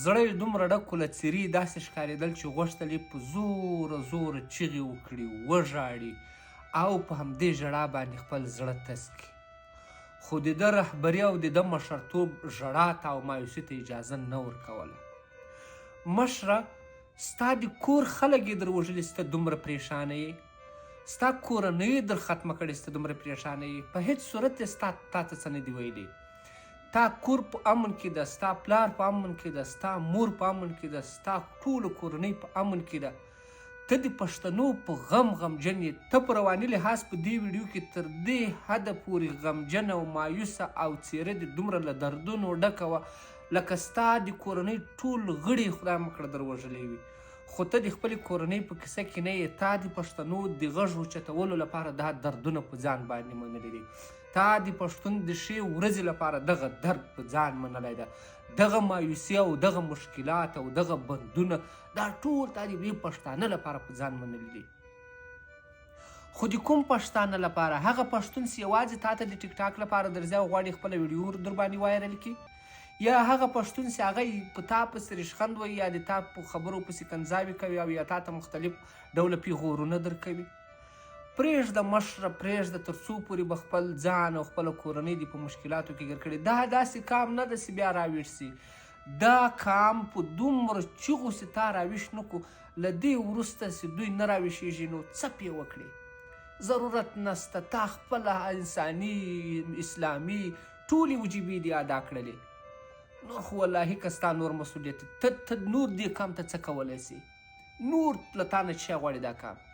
زړه یې دومره ډک و له څیرې داسې ښکارېدل چې غوښتل یې په زوره زوره چیغې وکړي، وژاړي او په همدې ژړا باندې خپل زړه تس کړي. خو د ده رهبري او د ده مشرتوب ژړا ته او مایوسي ته اجازه نه ورکوله. مشره، ستا د کور خلک یې در وژلي، سته دومره پریشانه یې، ستا کورنۍ یې در ختمه کړې، سته دومره پریشانه یې، په هیڅ صورت یې تا ته څه نه دي ویلي. تا کور په امن کې ده، ستا پلار په امن کې ده، ستا مور په امن کې ده، ستا ټوله کورنۍ په امن کې ده. ته د پښتنو په غمجن یې. ته په رواني لحاظ په دې ویډیو کې تر دې حده پورې غمجنه او مایوسه او څیره دې دومره له دردونو ډکه وه لکه ستا د کورنۍ ټول غړي خدای مه کړه در وژلی وي. خو ته د خپلې کورنۍ په کیسه کې نه یې. تا د پښتنو د غږ اوچتولو لپاره دا دردونه په ځان باندې منلي دي. تا د پښتون د ښې ورځې لپاره دغه درد په ځان منلی ده. دغه مایوسي او دغه مشکلات او دغه بندونه دا ټول تا د دې پښتانه لپاره په ځان منلي دي. خو د کوم پښتانه لپاره؟ هغه پښتون چې یوازې تا ته د ټیک ټاک لپاره درځي او غواړي خپله ویډیو در باندې وایرل کړي، یا هغه پښتون چې هغه په تا پسې ریشخند وایي یا د تا په خبرو پسې کنځاوې کوي او یا تا ته مختلف ډوله پیغورونه درکوي. پرېږده مشره، پرېږده تر څو پورې به خپل ځان او خپله کورنۍ دې په مشکلاتو کې ګیر کړي. دا داسې کام نه ده چې بیا راویښ سي. دا کام په دومره چیغو چې تا راویښ نه کړو، له دې وروسته چې دوی نه راویښېږي نو څپ یې وکړي. ضرورت نسته. تا خپله انساني اسلامي ټولې وجیبې دې ادا کړلې. نور خو والله که ستا نور مسؤلیت ته نور دې کام ته څه کولی سي؟ نور له تا نه چی غواړي دا کام؟